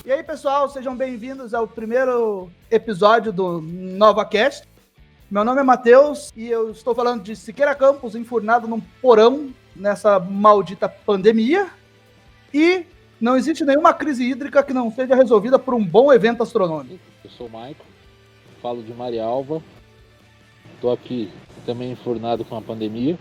E aí, pessoal, sejam bem-vindos ao primeiro episódio do NovaCast. Meu nome é Matheus e eu estou falando de Siqueira Campos, enfurnado num porão nessa maldita pandemia. E não existe nenhuma crise hídrica que não seja resolvida por um bom evento astronômico. Eu sou o Maicon, falo de Marialva, estou aqui também enfurnado com a pandemia.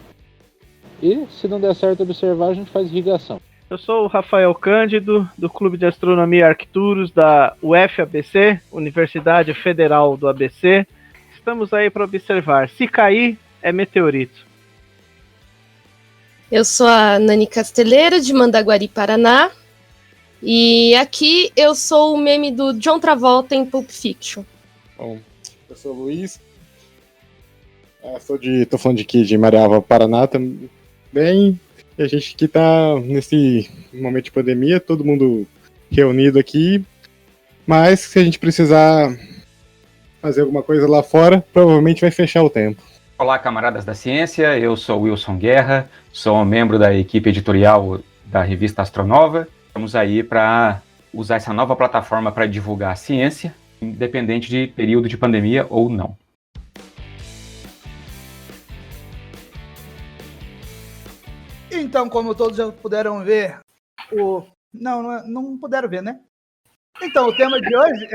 E se não der certo observar, a gente faz irrigação. Eu sou o Rafael Cândido, do Clube de Astronomia Arcturus da UFABC, Universidade Federal do ABC. Estamos aí para observar. Se cair, é meteorito. Eu sou a Nani Casteleira, de Mandaguari, Paraná. E aqui eu sou o meme do John Travolta em Pulp Fiction. Bom, eu sou o Luiz. Tô falando aqui de Marialva, Paraná também. E a gente aqui tá nesse momento de pandemia, todo mundo reunido aqui. Mas se a gente precisar fazer alguma coisa lá fora, provavelmente vai fechar o tempo. Olá, camaradas da ciência, eu sou Wilson Guerra, sou membro da equipe editorial da revista Astronova. Estamos aí para usar essa nova plataforma para divulgar a ciência, independente de período de pandemia ou não. Então, como todos já puderam ver, não puderam ver, né? Então, o tema de hoje...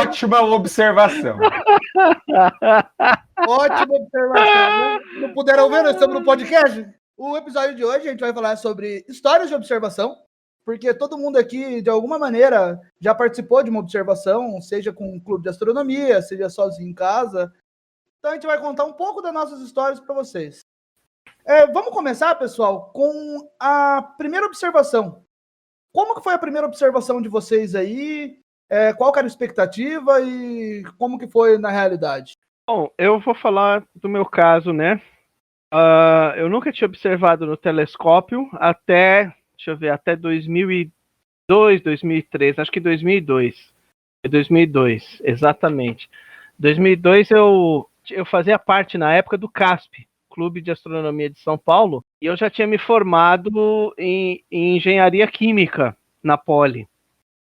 Ótima observação. Ótima observação. Não puderam ver, nós estamos no podcast. O episódio de hoje a gente vai falar sobre histórias de observação, porque todo mundo aqui, de alguma maneira, já participou de uma observação, seja com um clube de astronomia, seja sozinho em casa. Então a gente vai contar um pouco das nossas histórias para vocês. Vamos começar, pessoal, com a primeira observação. Como que foi a primeira observação de vocês aí? Qual que era a expectativa e como que foi na realidade? Bom, eu vou falar do meu caso, né? Eu nunca tinha observado no telescópio até 2002, 2003, acho que 2002. 2002, exatamente. 2002 eu fazia parte na época do CASP, Clube de Astronomia de São Paulo, e eu já tinha me formado em engenharia química na Poli.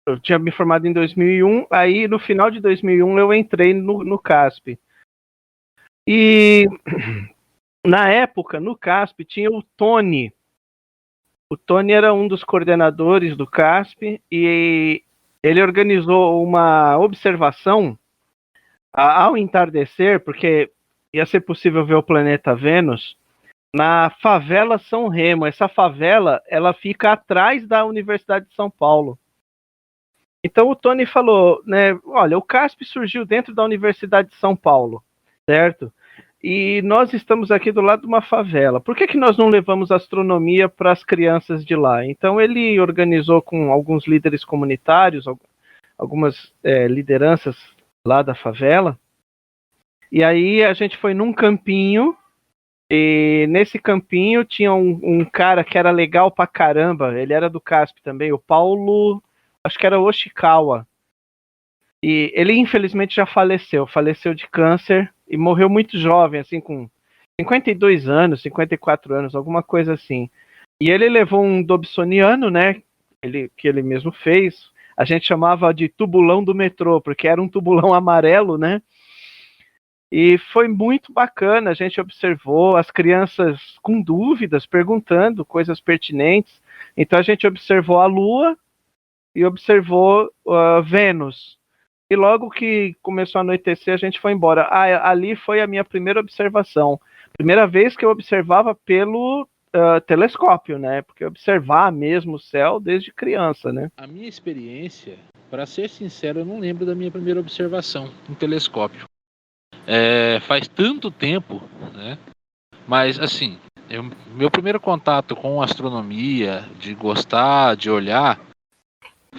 Eu tinha me formado em 2001, aí no final de 2001 eu entrei no CASP. E na época, no CASP, tinha o Tony. O Tony era um dos coordenadores do CASP e ele organizou uma observação ao entardecer, porque ia ser possível ver o planeta Vênus, na favela São Remo. Essa favela, ela fica atrás da Universidade de São Paulo. Então o Tony falou, né, olha, o CASP surgiu dentro da Universidade de São Paulo, certo? E nós estamos aqui do lado de uma favela. Por que nós não levamos astronomia para as crianças de lá? Então ele organizou com alguns líderes comunitários, algumas lideranças lá da favela. E aí a gente foi num campinho, e nesse campinho tinha um cara que era legal pra caramba, ele era do CASP também, o Paulo, acho que era Oshikawa. E ele infelizmente já faleceu de câncer e morreu muito jovem, assim, com 52 anos, 54 anos, alguma coisa assim. E ele levou um Dobsoniano, né, que ele mesmo fez, a gente chamava de tubulão do metrô, porque era um tubulão amarelo, né? E foi muito bacana, a gente observou as crianças com dúvidas, perguntando coisas pertinentes. Então a gente observou a Lua e observou Vênus. E logo que começou a anoitecer, a gente foi embora. Ali foi a minha primeira observação. Primeira vez que eu observava pelo telescópio, né? Porque observar mesmo o céu desde criança, né? A minha experiência, para ser sincero, eu não lembro da minha primeira observação no telescópio. Faz tanto tempo, né? Mas assim, meu primeiro contato com astronomia, de gostar, de olhar,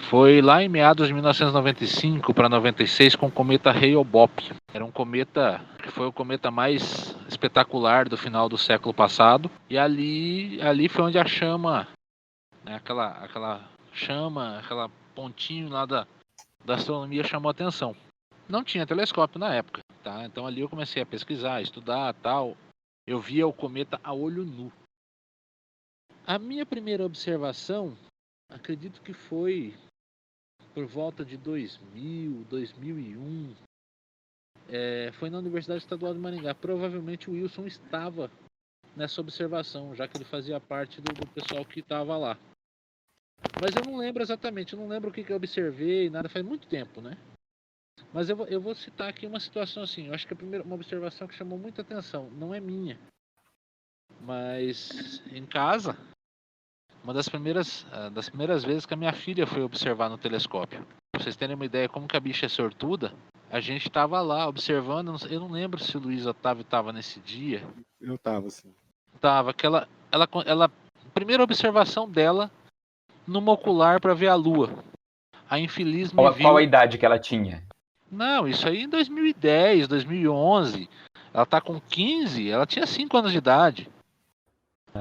foi lá em meados de 1995 para 96 com o cometa Hale-Bopp. Era um cometa que foi o cometa mais espetacular do final do século passado. E ali foi onde a chama, né, aquela chama, aquela pontinho lá da astronomia chamou a atenção. Não tinha telescópio na época, tá? Então ali eu comecei a pesquisar, estudar, tal. Eu via o cometa a olho nu. A minha primeira observação acredito que foi por volta de 2000, 2001. Foi na Universidade Estadual de Maringá. Provavelmente o Wilson estava nessa observação, já que ele fazia parte do pessoal que estava lá. Mas eu não lembro exatamente, eu não lembro o que eu observei, nada, faz muito tempo, né? Mas eu vou citar aqui uma situação assim, eu acho que uma observação que chamou muita atenção, não é minha, mas em casa, uma das primeiras vezes que a minha filha foi observar no telescópio. Pra vocês terem uma ideia como que a bicha é sortuda, a gente estava lá observando, eu não lembro se o Luiz Otávio estava nesse dia. Eu tava, assim. Tava, que ela primeira observação dela numa ocular para ver a lua. A infeliz me viu. Qual a idade que ela tinha? Não, isso aí em 2010, 2011. Ela tá com 15, ela tinha 5 anos de idade.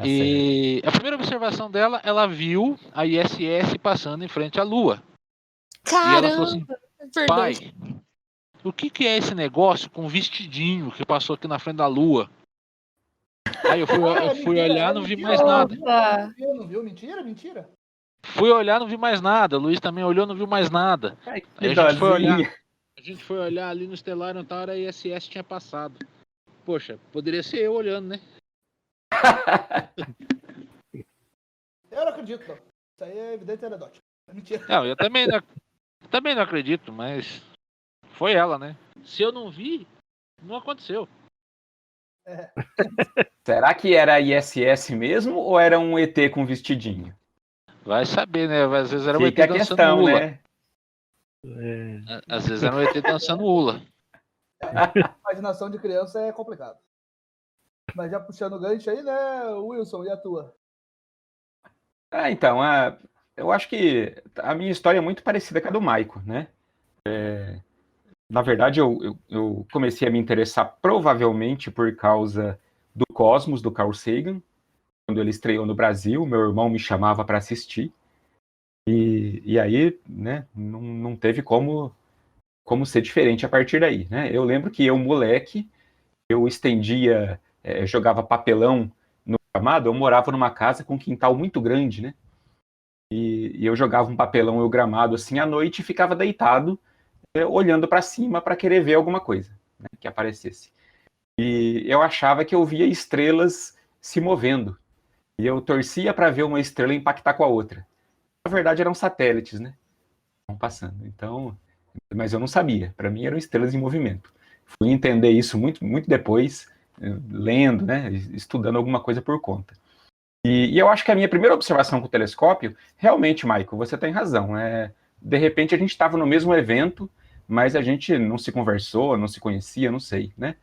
E a primeira observação dela, ela viu a ISS passando em frente à Lua. Caramba! E ela falou assim, pai, o que é esse negócio com vestidinho que passou aqui na frente da Lua? Aí eu fui olhar, não vi mais nada. Não viu? Mentira. Fui olhar, não vi mais nada. O Luiz também olhou, não viu mais nada. Ai, Aí a gente foi olhar ali no Stellarium, tal, hora a ISS tinha passado. Poxa, poderia ser eu olhando, né? Eu não acredito, não. Isso aí é evidente anedote. É mentira. Não, eu também não acredito, mas foi ela, né? Se eu não vi, não aconteceu. Será que era a ISS mesmo ou era um ET com vestidinho? Vai saber, né? Às vezes era um ET Fica a dançando questão, hula. né? Às vezes era um ET dançando hula. Imaginação de criança é complicado. Mas já puxando o gancho aí, né, Wilson, e a tua? Então, eu acho que a minha história é muito parecida com a do Maico, né? Na verdade, eu comecei a me interessar provavelmente por causa do Cosmos, do Carl Sagan. Quando ele estreou no Brasil, meu irmão me chamava para assistir. E aí, né, não teve como ser diferente a partir daí, né? Eu lembro que eu, moleque, eu estendia, jogava papelão no gramado. Eu morava numa casa com um quintal muito grande, né? E eu jogava um papelão no gramado assim à noite e ficava deitado, olhando para cima para querer ver alguma coisa, né, que aparecesse. E eu achava que eu via estrelas se movendo. E eu torcia para ver uma estrela impactar com a outra. Na verdade, eram satélites, né? Estão passando. Então, mas eu não sabia. Para mim, eram estrelas em movimento. Fui entender isso muito, muito depois, lendo, né? Estudando alguma coisa por conta. E eu acho que a minha primeira observação com o telescópio, realmente, Michael, você tem razão. De repente, a gente estava no mesmo evento, mas a gente não se conversou, não se conhecia, não sei, né?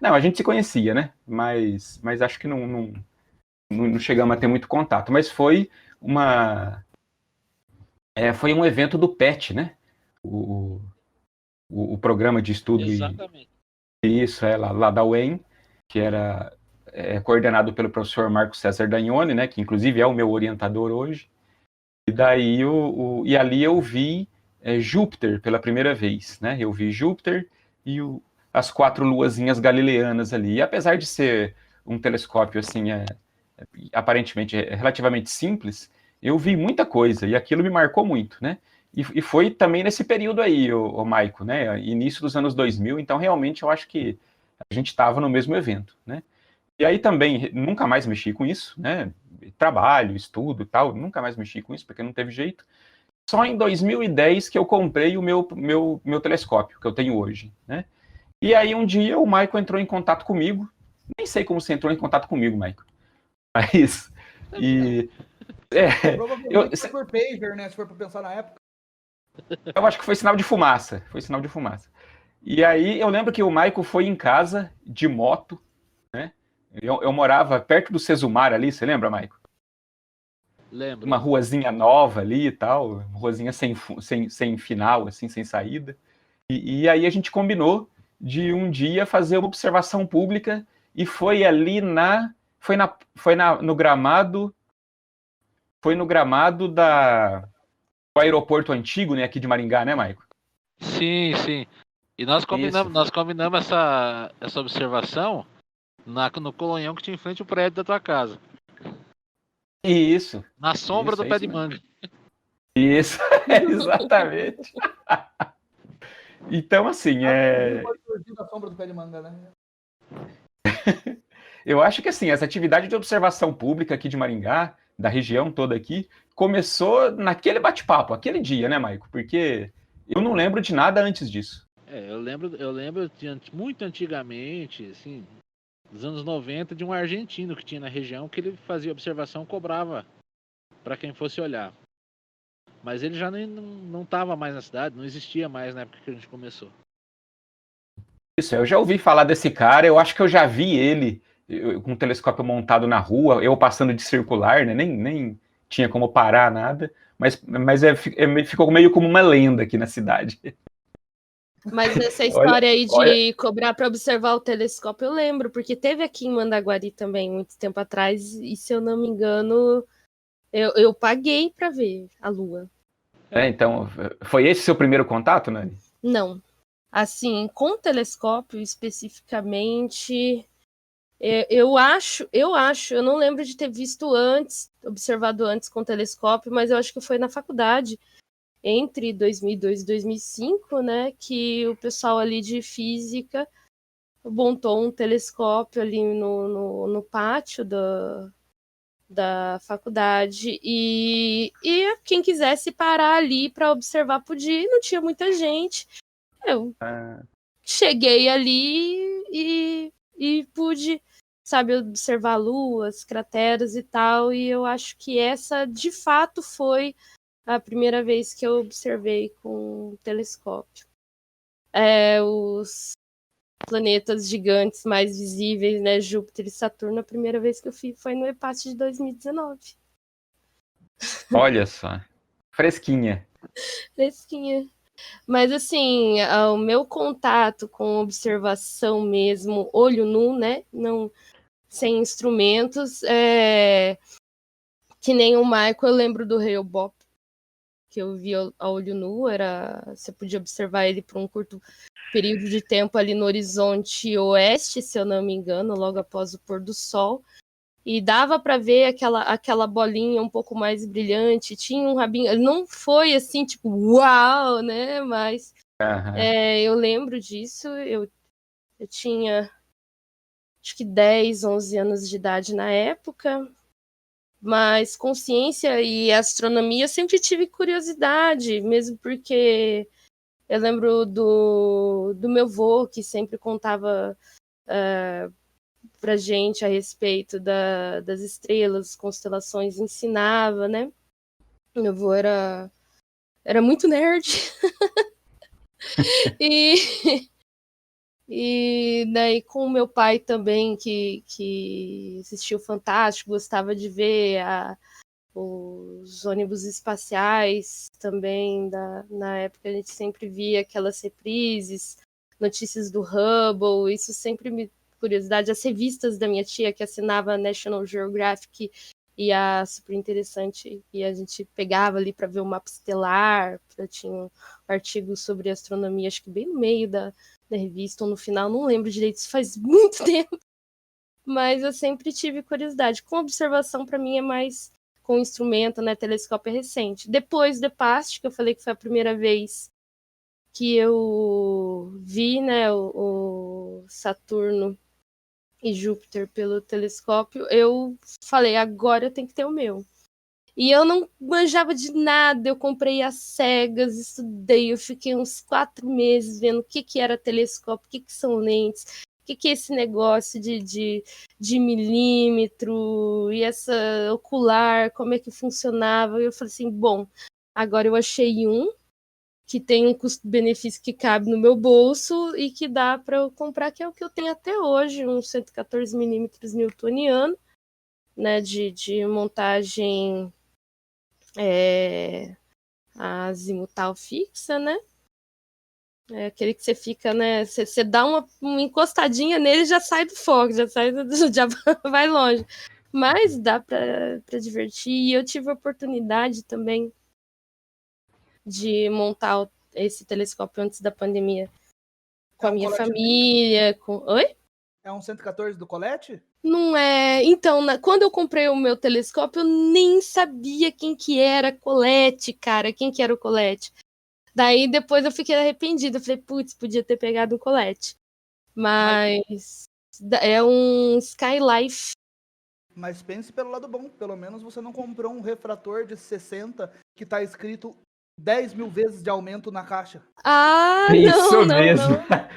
Não, a gente se conhecia, né? Mas acho que não chegamos a ter muito contato. Mas foi foi um evento do PET, né? O programa de estudo. Exatamente. Isso, lá da UEM, que era coordenado pelo professor Marco César Dagnoni, né? Que inclusive é o meu orientador hoje. E daí e ali eu vi Júpiter pela primeira vez, né? Eu vi Júpiter e as 4 luazinhas galileanas ali. E apesar de ser um telescópio assim, aparentemente relativamente simples, eu vi muita coisa e aquilo me marcou muito, né? E foi também nesse período aí, o Maico, né? Início dos anos 2000, então realmente eu acho que a gente estava no mesmo evento, né? E aí também nunca mais mexi com isso, né? Trabalho, estudo e tal, nunca mais mexi com isso porque não teve jeito. Só em 2010 que eu comprei o meu telescópio que eu tenho hoje, né? E aí um dia o Maico entrou em contato comigo, nem sei como você entrou em contato comigo, Maico, mas Provavelmente foi por pager, né? Se for para pensar na época. Eu acho que foi sinal de fumaça. E aí eu lembro que o Maico foi em casa de moto, né? Eu morava perto do Sesumar ali, você lembra, Maico? Lembro. Uma ruazinha nova ali e tal, uma ruazinha sem final, assim, sem saída. E aí a gente combinou de um dia fazer uma observação pública e foi ali no gramado. Foi no gramado do aeroporto antigo, né, aqui de Maringá, né, Maico? Sim. E nós combinamos essa observação no colonhão que tinha em frente ao prédio da tua casa. Isso. Na sombra Isso, do é pé isso de mesmo. manga. Isso, exatamente. Então, assim, Não pode fugir da sombra do pé de manga, né? eu acho que assim, essa atividade de observação pública aqui de Maringá, da região toda aqui, começou naquele bate-papo, aquele dia, né, Maico? Porque eu não lembro de nada antes disso. Eu lembro muito antigamente, assim, dos anos 90, de um argentino que tinha na região que ele fazia observação, cobrava para quem fosse olhar. Mas ele já não estava mais na cidade, não existia mais na época que a gente começou. Isso, eu já ouvi falar desse cara, eu acho que eu já vi ele com um telescópio montado na rua, eu passando de circular, né? Nem tinha como parar nada, mas ficou meio como uma lenda aqui na cidade. Mas essa Olha, história aí olha, de cobrar para observar o telescópio, eu lembro, porque teve aqui em Mandaguari também, muito tempo atrás, e se eu não me engano, eu paguei para ver a Lua. então, foi esse seu primeiro contato, Nani? Não. Assim, com telescópio especificamente, eu acho, eu não lembro de ter visto antes, observado antes com telescópio, mas eu acho que foi na faculdade, entre 2002 e 2005, né, que o pessoal ali de física montou um telescópio ali no pátio da faculdade e quem quisesse parar ali para observar podia, e não tinha muita gente. Eu cheguei ali e pude, sabe, observar luas, crateras e tal, e eu acho que essa, de fato, foi a primeira vez que eu observei com um telescópio. Os planetas gigantes mais visíveis, né, Júpiter e Saturno, a primeira vez que eu fui foi no EPAST de 2019. Olha só, fresquinha. Fresquinha. Mas assim, o meu contato com observação mesmo, olho nu, né? Não, sem instrumentos, que nem o Michael, eu lembro do Hale-Bopp, que eu vi a olho nu, você podia observar ele por um curto período de tempo ali no horizonte oeste, se eu não me engano, logo após o pôr do sol. E dava para ver aquela bolinha um pouco mais brilhante, tinha um rabinho, ele não foi assim, tipo, uau, né? Mas eu lembro disso, eu tinha acho que 10, 11 anos de idade na época, mas com ciência e astronomia eu sempre tive curiosidade, mesmo porque eu lembro do meu avô, que sempre contava pra gente a respeito das estrelas, constelações, ensinava, né? Meu avô era muito nerd. E daí com o meu pai também, que assistiu Fantástico, gostava de ver os ônibus espaciais também, na época a gente sempre via aquelas reprises, notícias do Hubble, isso sempre me curiosidade. As revistas da minha tia, que assinava National Geographic e a Super Interessante, e a gente pegava ali para ver o mapa estelar, tinha um artigo sobre astronomia, acho que bem no meio da revista, ou no final, não lembro direito, isso faz muito tempo, mas eu sempre tive curiosidade. Com observação, para mim, é mais com instrumento, né? Telescópio é recente. Depois do EPAST, que eu falei que foi a primeira vez que eu vi, né, o Saturno e Júpiter pelo telescópio, eu falei, agora eu tenho que ter o meu. E eu não manjava de nada, eu comprei às cegas, estudei, eu fiquei uns 4 meses vendo o que era telescópio, o que são lentes, o que é esse negócio de milímetro, e essa ocular, como é que funcionava. E eu falei assim, bom, agora eu achei um que tem um custo-benefício que cabe no meu bolso e que dá para eu comprar, que é o que eu tenho até hoje, um 114 milímetros newtoniano, né, de montagem azimutal fixa, né? É aquele que você fica, né? Você dá uma encostadinha nele, já sai do foco, já vai longe. Mas dá para divertir. E eu tive a oportunidade também de montar esse telescópio antes da pandemia com a minha família. Oi? É um 114 do Colette? Não é. Então, quando eu comprei o meu telescópio, eu nem sabia quem que era Colette, cara. Quem que era o Colette. Daí depois eu fiquei arrependida. Eu falei, putz, podia ter pegado um Colette. Mas é um Skylife. Mas pense pelo lado bom. Pelo menos você não comprou um refrator de 60 que tá escrito 10 mil vezes de aumento na caixa. Ah, Isso não, mesmo. não.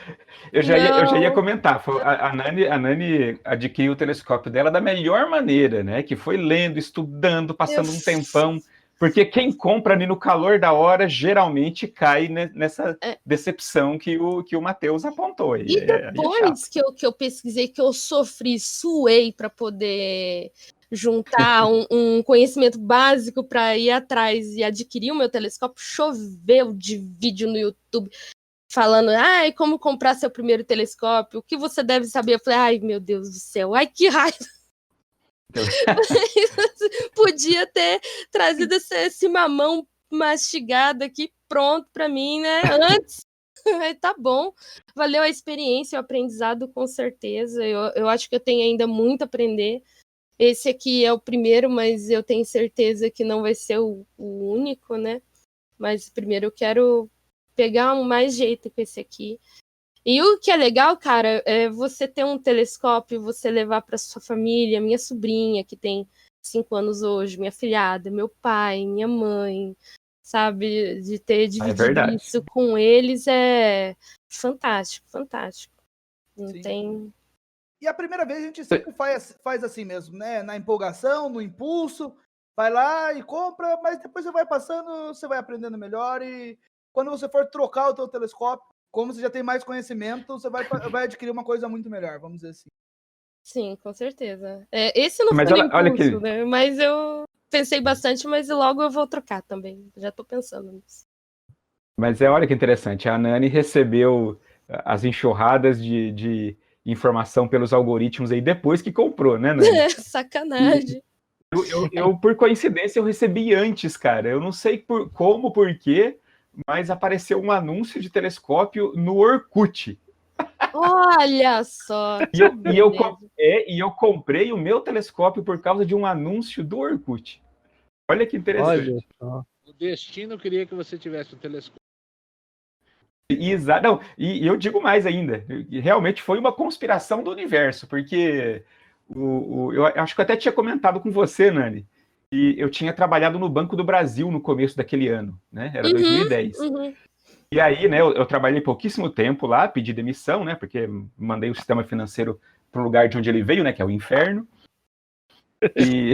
Eu já ia Não. comentar. A Nani adquiriu o telescópio dela da melhor maneira, né? Que foi lendo, estudando, passando um tempão. Porque quem compra ali no calor da hora geralmente cai nessa decepção que o Matheus apontou. Aí E é depois chato. que eu pesquisei, que eu sofri, suei para poder juntar um conhecimento básico para ir atrás e adquirir o meu telescópio, choveu de vídeo no YouTube falando, ai, como comprar seu primeiro telescópio, o que você deve saber. Eu falei, ai, meu Deus do céu, ai, que raiva. Podia ter trazido esse mamão mastigado aqui pronto para mim, né? Antes. Tá bom, valeu a experiência, o aprendizado, com certeza. Eu acho que eu tenho ainda muito a aprender. Esse aqui é o primeiro, mas eu tenho certeza que não vai ser o único, né? Mas primeiro eu quero pegar mais jeito com esse aqui. E o que é legal, cara, é você ter um telescópio, você levar para sua família, minha sobrinha, que tem 5 anos hoje, minha filhada, meu pai, minha mãe, sabe? De ter É dividido verdade. isso com eles é fantástico, fantástico. Não Sim. tem. E a primeira vez a gente sempre faz assim mesmo, né? Na empolgação, no impulso, vai lá e compra, mas depois você vai passando, você vai aprendendo melhor e quando você for trocar o teu telescópio, como você já tem mais conhecimento, você vai adquirir uma coisa muito melhor, vamos dizer assim. Sim, com certeza. Esse não Mas foi no olha impulso, que. né? Mas eu pensei bastante, mas logo eu vou trocar também. Já tô pensando nisso. Mas olha que interessante. A Nani recebeu as enxurradas de informação pelos algoritmos aí depois que comprou, né, Nani? Sacanagem. Por coincidência, eu recebi antes, cara. Eu não sei por quê, mas apareceu um anúncio de telescópio no Orkut. Olha só, E que eu, e eu, beleza. e eu comprei o meu telescópio por causa de um anúncio do Orkut. Olha que interessante. Olha só. O destino queria que você tivesse um telescópio. Não, e eu digo mais ainda, realmente foi uma conspiração do universo, porque eu acho que eu até tinha comentado com você, Nani, que eu tinha trabalhado no Banco do Brasil no começo daquele ano, né? Era 2010. Uhum. E aí, né, eu trabalhei pouquíssimo tempo lá, pedi demissão, né? Porque mandei o sistema financeiro para o lugar de onde ele veio, né? Que é o inferno. E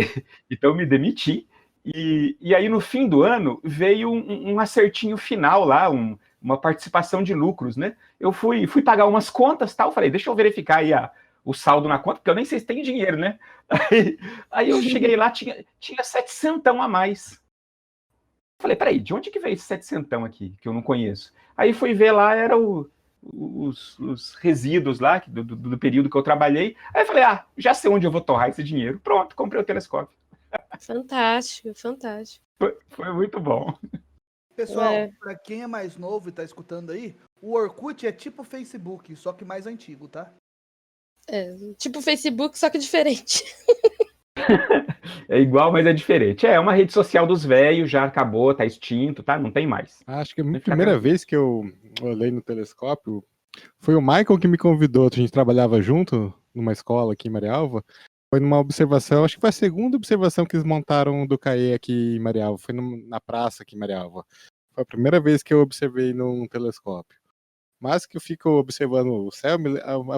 então me demiti. E aí, no fim do ano, veio um acertinho final lá, uma participação de lucros, né? Eu fui pagar umas contas, tal, falei, deixa eu verificar aí o saldo na conta, porque eu nem sei se tem dinheiro, né? Aí eu cheguei lá, tinha 700 a mais. Falei, peraí, de onde que veio esse 700 aqui, que eu não conheço? Aí fui ver lá, era os resíduos lá do período que eu trabalhei. Aí eu falei, já sei onde eu vou torrar esse dinheiro. Pronto, comprei o telescópio. Fantástico, fantástico. Foi muito bom. Pessoal, para quem é mais novo e tá escutando aí, o Orkut é tipo o Facebook, só que mais antigo, tá? Tipo o Facebook, só que diferente. É igual, mas é diferente. É uma rede social dos velhos, já acabou, tá extinto, tá? Não tem mais. Acho que a primeira vez que eu olhei no telescópio foi o Michael que me convidou. A gente trabalhava junto numa escola aqui em Marialva. Foi numa observação, acho que foi a segunda observação que eles montaram do CAE aqui em Marialva. Foi na praça aqui em Marialva. Foi a primeira vez que eu observei num telescópio. Mas que eu fico observando o céu,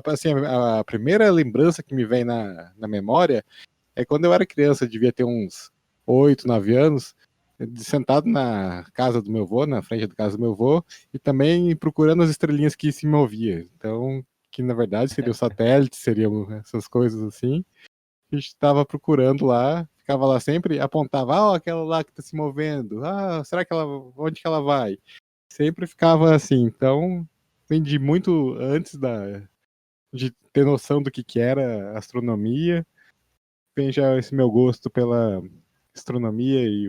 assim, a primeira lembrança que me vem na memória é quando eu era criança, devia ter uns 8, 9 anos, sentado na casa do meu avô, na frente da casa do meu avô, e também procurando as estrelinhas que se moviam. Então, que na verdade seria o satélite, seriam essas coisas assim. A gente estava procurando lá, ficava lá sempre, apontava, aquela lá que está se movendo, será que onde que ela vai? Sempre ficava assim, então, aprendi muito antes de ter noção do que era astronomia, tem já esse meu gosto pela astronomia e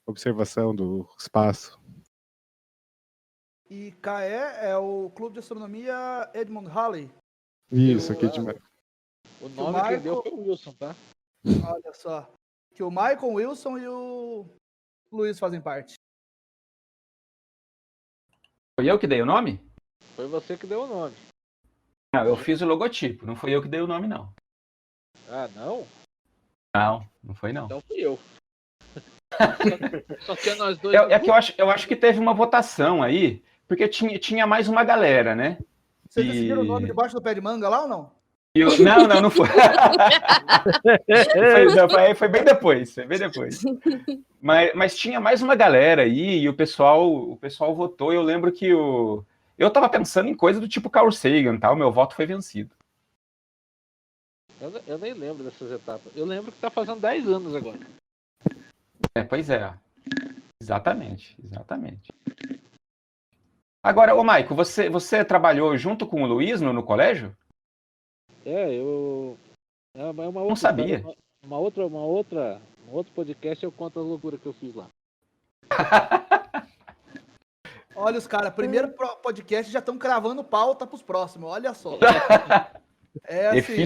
observação do espaço. E CAE é o Clube de Astronomia Edmund Halley. Isso, aqui de Maria. O nome Marco- quem deu foi o Wilson, tá? Olha só. Que o Michael, o Wilson e o Luiz fazem parte. Foi eu que dei o nome? Foi você que deu o nome. Não, eu fiz o logotipo, não foi eu que dei o nome, não. Ah, não? Não foi não. Então fui eu. Só que é nós dois. É que eu acho que teve uma votação aí, porque tinha mais uma galera, né? Vocês decidiram o nome debaixo do pé de manga lá ou não? Não foi. Foi bem depois, foi bem depois. Mas tinha mais uma galera aí e o pessoal votou. Eu lembro que eu tava pensando em coisa do tipo Carl Sagan, tá? O meu voto foi vencido. Eu nem lembro dessas etapas. Eu lembro que tá fazendo 10 anos agora. Pois é. Exatamente. Agora, ô Maico, você trabalhou junto com o Luiz no colégio? Eu. É uma outra Não sabia. história, um outro podcast eu conto a loucura que eu fiz lá. Olha os caras, primeiro podcast já estão cravando pauta pros próximos, olha só. É assim,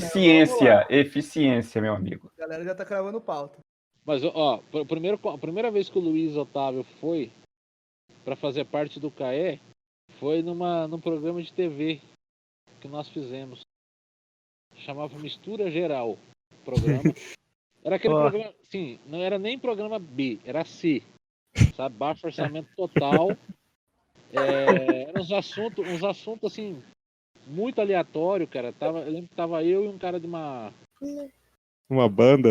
Eficiência, meu amigo. A galera já tá cravando pauta. Mas, ó, a primeira vez que o Luiz Otávio foi pra fazer parte do CAE foi num programa de TV que nós fizemos. Chamava Mistura Geral. Programa. Era aquele programa, sim, não era nem programa B, era C. Sabe? Baixo orçamento total. Eram uns assuntos assim, muito aleatório, cara. Eu lembro que tava eu e um cara de uma Uma banda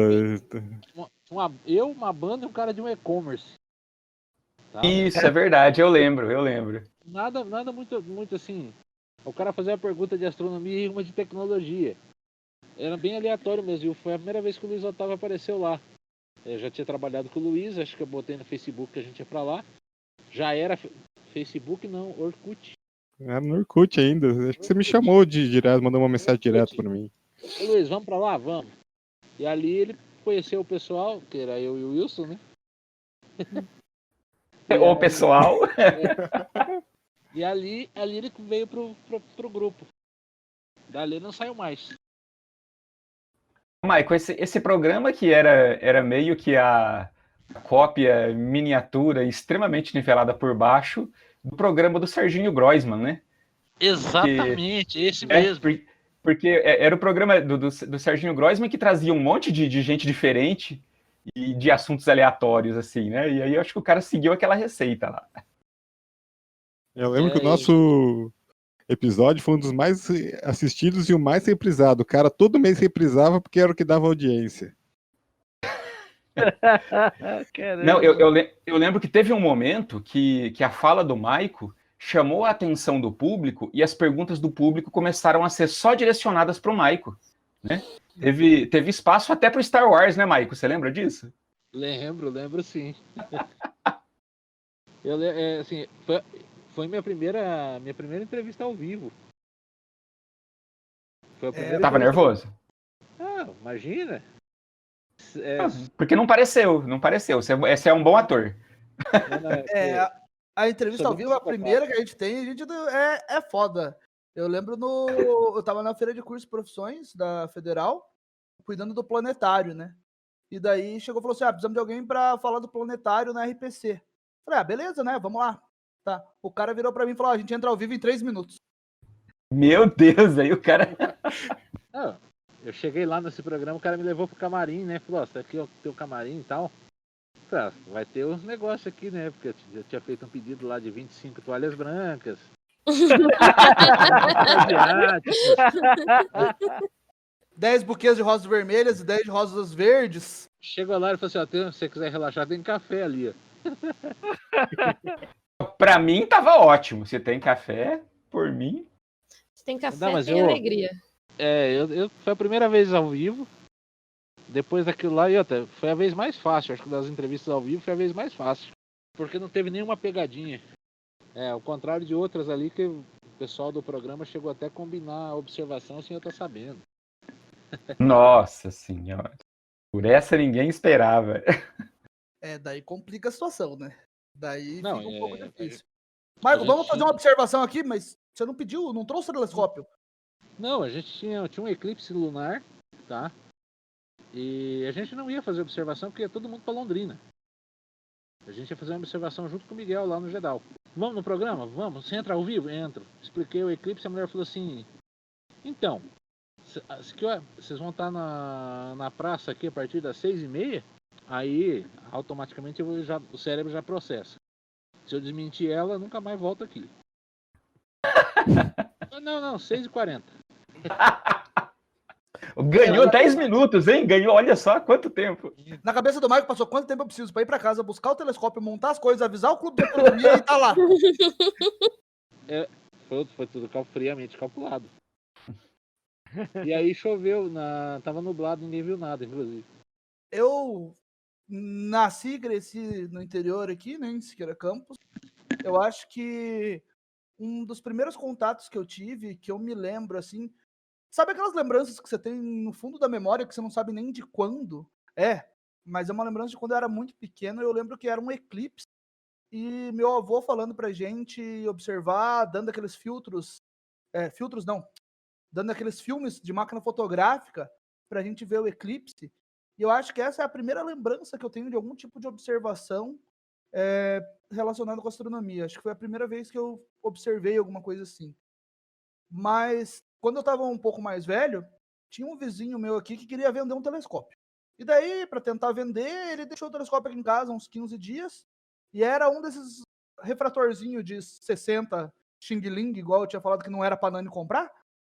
e um cara de um e-commerce. Tá? Isso, é verdade, eu lembro. Nada muito assim. O cara fazia uma pergunta de astronomia e uma de tecnologia. Era bem aleatório mesmo. Foi a primeira vez que o Luiz Otávio apareceu lá. Eu já tinha trabalhado com o Luiz, acho que eu botei no Facebook que a gente ia pra lá. Já era Facebook, não, Orkut. Era no Orkut ainda. Acho que você me chamou de direto, mandou uma mensagem direto pra mim. Ô Luiz, vamos pra lá? Vamos. E ali ele conheceu o pessoal, que era eu e o Wilson, né? O pessoal. E ali ele veio pro grupo. Dali não saiu mais. Maico, esse programa que era meio que a cópia miniatura extremamente nivelada por baixo do programa do Serginho Groisman, né? Exatamente, esse mesmo. Porque era o programa do Serginho Groisman que trazia um monte de gente diferente e de assuntos aleatórios, assim, né? E aí eu acho que o cara seguiu aquela receita lá. Eu lembro que o nosso episódio foi um dos mais assistidos e o mais reprisado. O cara todo mês reprisava porque era o que dava audiência. Não, eu lembro que teve um momento que a fala do Maico chamou a atenção do público e as perguntas do público começaram a ser só direcionadas para o Maico, né? Teve espaço até para Star Wars, né, Maico? Você lembra disso? Lembro sim. Assim, foi minha primeira entrevista ao vivo. Foi a primeira Tava nervoso? Imagina. Porque não pareceu. Você é um bom ator. A entrevista ao vivo, a primeira que a gente tem, é foda. Eu lembro eu tava na feira de cursos e profissões da Federal, cuidando do planetário, né? E daí chegou e falou assim, precisamos de alguém pra falar do planetário na RPC. Falei, beleza, né? Vamos lá. Tá. O cara virou pra mim e falou, a gente entra ao vivo em 3 minutos. Meu Deus, aí o cara... Eu cheguei lá nesse programa, o cara me levou pro camarim, né? Falou, tá aqui o teu camarim e tal. Vai ter uns negócios aqui, né? Porque eu já tinha feito um pedido lá de 25 toalhas brancas. 10 buquês de rosas vermelhas e 10 de rosas verdes. Chegou lá e falou assim, se você quiser relaxar, tem café ali, ó. Pra mim tava ótimo. Se tem café, por mim. Se tem café, tem alegria. Foi a primeira vez ao vivo. Depois daquilo lá, foi a vez mais fácil. Acho que das entrevistas ao vivo foi a vez mais fácil. Porque não teve nenhuma pegadinha. Ao contrário de outras ali que o pessoal do programa chegou até a combinar a observação sem eu estar sabendo. Nossa senhora. Por essa ninguém esperava. Daí complica a situação, né? Daí fica um pouco difícil. Marco, vamos fazer uma observação aqui, mas você não pediu, não trouxe o telescópio. Não, a gente tinha um eclipse lunar, tá? E a gente não ia fazer observação porque ia todo mundo pra Londrina. A gente ia fazer uma observação junto com o Miguel lá no Gedal. Vamos no programa? Vamos. Você entra ao vivo? Entro. Expliquei o eclipse, a mulher falou assim, então, vocês vão estar na praça aqui a partir das 6h30, aí automaticamente o cérebro já processa. Se eu desmentir ela, nunca mais volto aqui. Não, 6h40. Ganhou 10 minutos, hein? Ganhou, olha só quanto tempo. Na cabeça do Marco passou quanto tempo eu preciso pra ir pra casa, buscar o telescópio, montar as coisas, avisar o clube de astronomia e tá lá. Foi tudo friamente calculado. E aí choveu, tava nublado, ninguém viu nada, inclusive. Eu nasci e cresci no interior aqui, né, em Siqueira Campos. Eu acho que um dos primeiros contatos que eu tive, que eu me lembro, assim... Sabe aquelas lembranças que você tem no fundo da memória, que você não sabe nem de quando? Mas é uma lembrança de quando eu era muito pequeno. Eu lembro que era um eclipse e meu avô falando pra gente observar, dando aqueles filtros... filtros não. Dando aqueles filmes de máquina fotográfica pra gente ver o eclipse. E eu acho que essa é a primeira lembrança que eu tenho de algum tipo de observação relacionada com astronomia. Acho que foi a primeira vez que eu observei alguma coisa assim. Mas quando eu estava um pouco mais velho, tinha um vizinho meu aqui que queria vender um telescópio. E daí, para tentar vender, ele deixou o telescópio aqui em casa uns 15 dias. E era um desses refratorzinhos de 60 Xing Ling, igual eu tinha falado que não era para Nani comprar,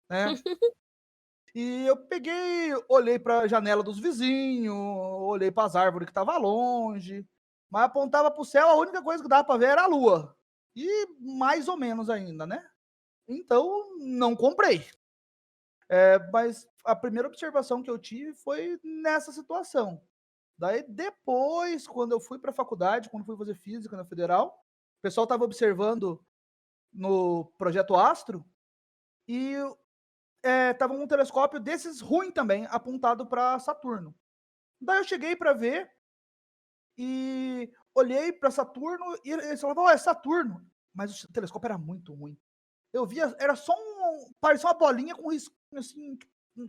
né? E eu peguei, olhei para a janela dos vizinhos, olhei para as árvores que estavam longe, mas apontava para o céu, a única coisa que dava para ver era a lua. E mais ou menos ainda, né? Então, não comprei. Mas a primeira observação que eu tive foi nessa situação. Daí, depois, quando eu fui para a faculdade, quando fui fazer física na Federal, o pessoal estava observando no Projeto Astro e tava um telescópio desses ruim também, apontado para Saturno. Daí eu cheguei para ver e olhei para Saturno e eles falavam, é Saturno. Mas o telescópio era muito ruim. Eu via, era só parecia uma bolinha com risco, assim,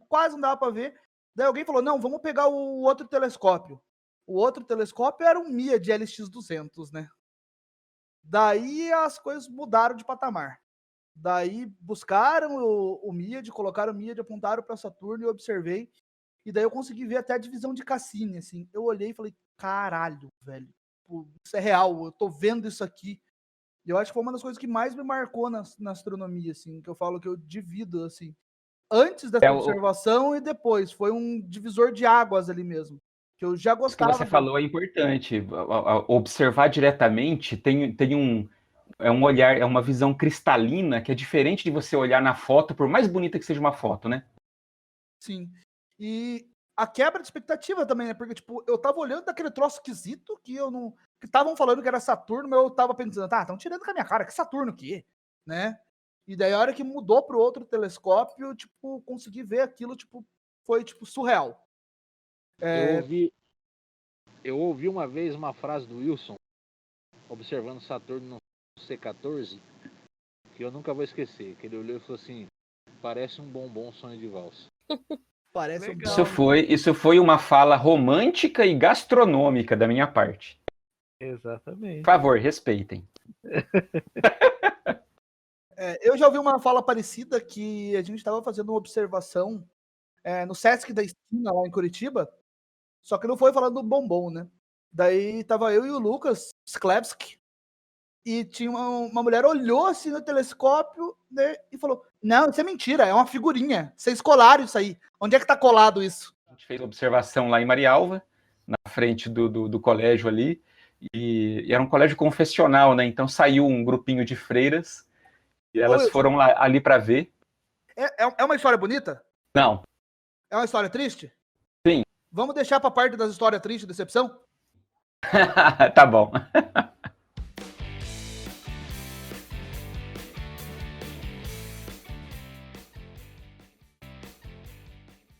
quase não dava para ver. Daí alguém falou, não, vamos pegar o outro telescópio. O outro telescópio era um Mia de LX200, né? Daí as coisas mudaram de patamar. Daí buscaram o Mia, colocaram o Mia, apontaram para Saturno e eu observei. E daí eu consegui ver até a divisão de Cassini, assim. Eu olhei e falei, caralho, velho, isso é real, eu tô vendo isso aqui. E eu acho que foi uma das coisas que mais me marcou na astronomia, assim, que eu falo que eu divido, assim. Antes dessa observação e depois. Foi um divisor de águas ali mesmo. Que eu já gostava. Isso que você falou é importante. Observar diretamente tem um olhar, é uma visão cristalina que é diferente de você olhar na foto, por mais bonita que seja uma foto, né? Sim. E a quebra de expectativa também, né? Porque, tipo, eu tava olhando daquele troço esquisito que eu não... Que estavam falando que era Saturno, mas eu tava pensando, tá, estão tirando com a minha cara, que Saturno que é, né? E daí a hora que mudou pro outro telescópio, tipo, consegui ver aquilo, tipo, foi, tipo, surreal. Eu ouvi uma vez uma frase do Wilson, observando Saturno no C14, que eu nunca vou esquecer, que ele olhou e falou assim, parece um bombom sonho de valsa. Parece um... Isso foi uma fala romântica e gastronômica da minha parte. Exatamente. Por favor, respeitem. Eu já ouvi uma fala parecida que a gente estava fazendo uma observação no Sesc da Esquina, lá em Curitiba, só que não foi falando do bombom, né? Daí tava eu e o Lucas Sklevski, e tinha uma mulher olhou assim no telescópio, né, e falou, não, isso é mentira, é uma figurinha, vocês colaram isso aí, onde é que tá colado isso? A gente fez observação lá em Marialva, na frente do colégio ali, e era um colégio confessional, né? Então saiu um grupinho de freiras e elas foram lá, ali para ver. É uma história bonita? Não. É uma história triste? Sim. Vamos deixar para parte das histórias tristes, decepção? Tá bom.